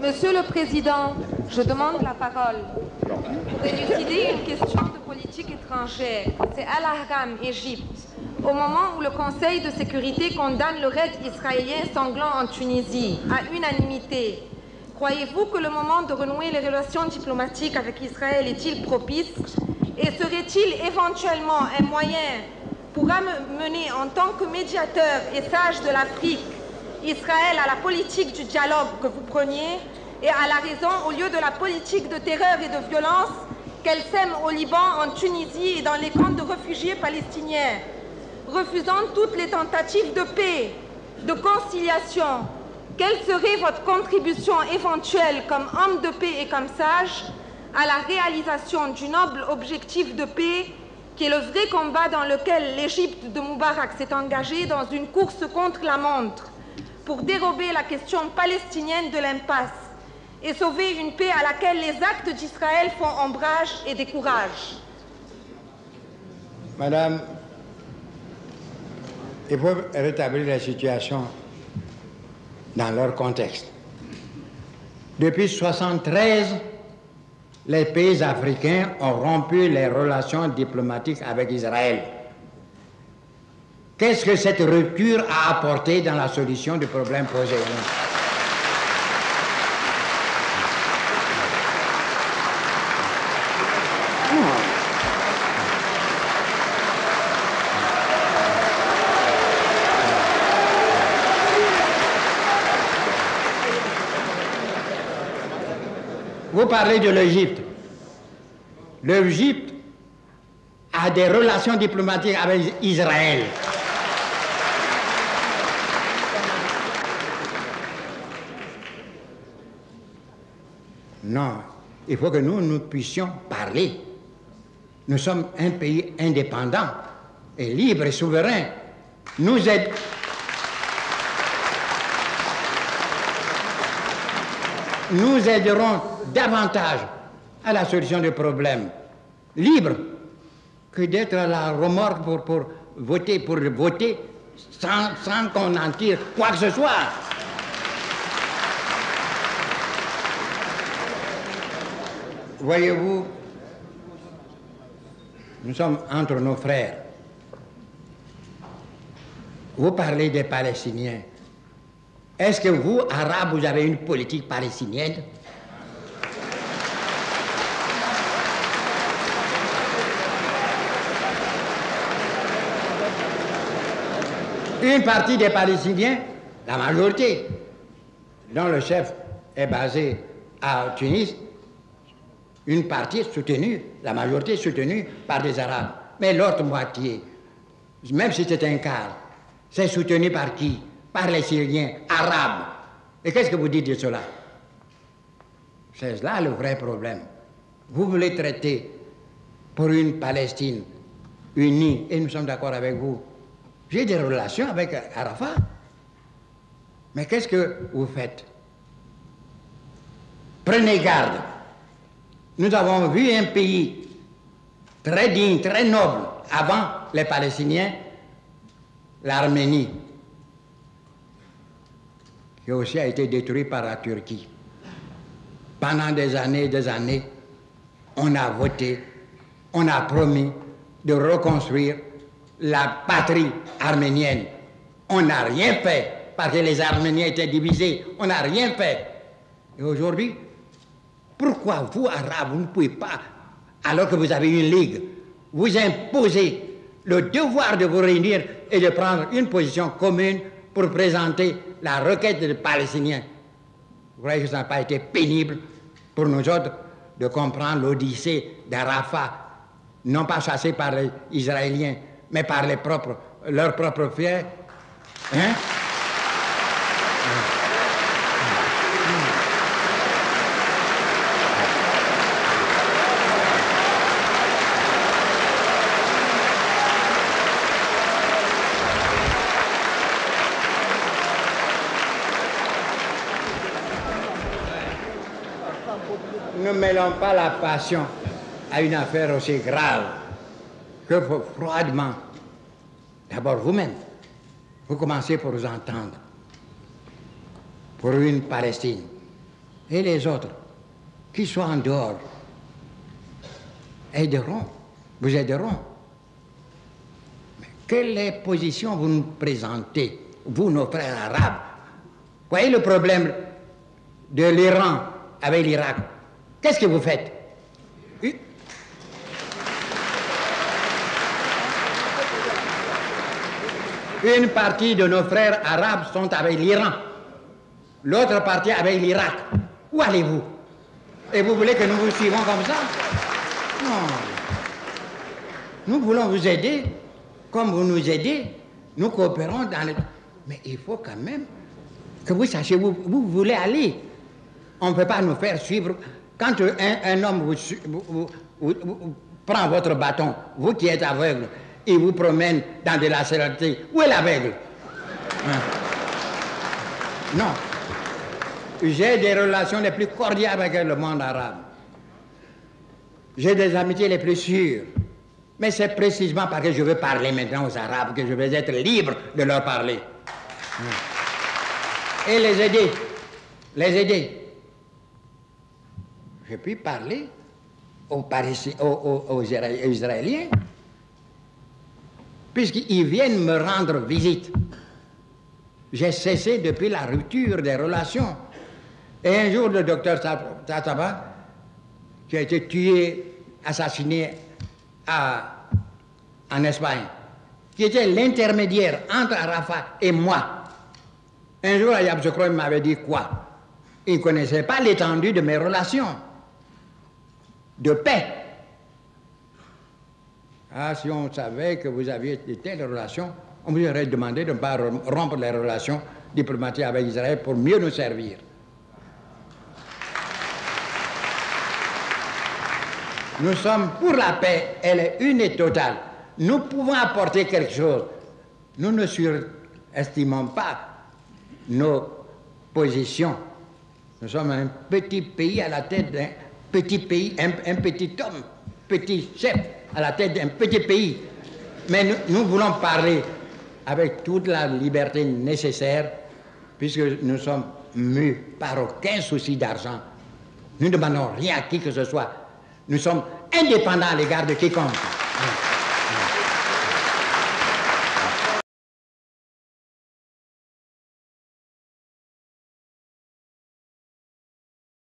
Monsieur le Président, je demande la parole pour élucider une question de politique étrangère. C'est Al-Ahram, Égypte. Au moment où le Conseil de sécurité condamne le raid israélien sanglant en Tunisie à unanimité, croyez-vous que le moment de renouer les relations diplomatiques avec Israël est-il propice? Et serait-il éventuellement un moyen pour amener en tant que médiateur et sage de l'Afrique Israël à la politique du dialogue que vous preniez et à la raison au lieu de la politique de terreur et de violence qu'elle sème au Liban, en Tunisie et dans les camps de réfugiés palestiniens, refusant toutes les tentatives de paix, de conciliation? Quelle serait votre contribution éventuelle comme homme de paix et comme sage à la réalisation du noble objectif de paix qui est le vrai combat dans lequel l'Égypte de Moubarak s'est engagée dans une course contre la montre pour dérober la question palestinienne de l'impasse et sauver une paix à laquelle les actes d'Israël font ombrage et découragent? Madame, il faut rétablir la situation dans leur contexte. Depuis 1973, les pays africains ont rompu les relations diplomatiques avec Israël. Qu'est-ce que cette rupture a apporté dans la solution du problème posé? Vous parlez de l'Égypte. L'Égypte a des relations diplomatiques avec Israël. Non, il faut que nous puissions parler. Nous sommes un pays indépendant et libre et souverain. Nous aiderons davantage à la solution du problème, libre, que d'être à la remorque pour voter sans qu'on en tire quoi que ce soit. Voyez-vous, nous sommes entre nos frères. Vous parlez des Palestiniens. Est-ce que vous, Arabes, vous avez une politique palestinienne? Une partie des Palestiniens, la majorité, dont le chef est basé à Tunis, une partie soutenue, la majorité soutenue par des Arabes. Mais l'autre moitié, même si c'est un quart, c'est soutenu par qui? Par les Syriens arabes. Et qu'est-ce que vous dites de cela? C'est là le vrai problème. Vous voulez traiter pour une Palestine unie, et nous sommes d'accord avec vous. J'ai des relations avec Arafat. Mais qu'est-ce que vous faites? Prenez garde. Nous avons vu un pays très digne, très noble, avant les Palestiniens, l'Arménie, qui aussi a été détruit par la Turquie. Pendant des années, on a voté, on a promis de reconstruire la patrie arménienne. On n'a rien fait parce que les Arméniens étaient divisés. On n'a rien fait. Et aujourd'hui, pourquoi vous, Arabes, vous ne pouvez pas, alors que vous avez une ligue, vous imposer le devoir de vous réunir et de prendre une position commune pour présenter la requête des Palestiniens? Vous croyez que ça n'a pas été pénible pour nous autres de comprendre l'odyssée d'Arafat, non pas chassé par les Israéliens, mais par leurs propres frères? Hein? Ne mêlons pas la passion à une affaire aussi grave que froidement. D'abord vous-même, vous commencez pour vous entendre pour une Palestine Et les autres, qui sont en dehors, aideront, vous aideront. Mais quelle position vous nous présentez, vous, nos frères arabes? Voyez le problème de l'Iran avec l'Irak. Qu'est-ce que vous faites? Une partie de nos frères arabes sont avec l'Iran, l'autre partie avec l'Irak. Où allez-vous? Et vous voulez que nous vous suivons comme ça? Non. Nous voulons vous aider, comme vous nous aidez, nous coopérons dans le... Mais il faut quand même que vous sachiez où vous voulez aller. On ne peut pas nous faire suivre. Quand un homme vous prend votre bâton, vous qui êtes aveugle, il vous promène dans de la sérénité. Où est l'aveugle? Non. J'ai des relations les plus cordiales avec le monde arabe. J'ai des amitiés les plus sûres. Mais c'est précisément parce que je veux parler maintenant aux Arabes que je vais être libre de leur parler. Et les aider. Les aider. Je puis parler aux Israéliens, puisqu'ils viennent me rendre visite. J'ai cessé depuis la rupture des relations. Et un jour, le docteur Tataba, qui a été tué, assassiné en Espagne, qui était l'intermédiaire entre Arafat et moi. Un jour, Ayab Zokro m'avait dit quoi? Il ne connaissait pas l'étendue de mes relations de paix. Ah, si on savait que vous aviez de telles relations, on vous aurait demandé de ne pas rompre les relations diplomatiques avec Israël pour mieux nous servir. Nous sommes pour la paix, elle est une et totale. Nous pouvons apporter quelque chose. Nous ne surestimons pas nos positions. Nous sommes un petit pays à la tête d'un petit pays, un petit homme, petit chef à la tête d'un petit pays. Mais nous voulons parler avec toute la liberté nécessaire, puisque nous sommes mus par aucun souci d'argent. Nous ne demandons rien à qui que ce soit. Nous sommes indépendants à l'égard de quiconque.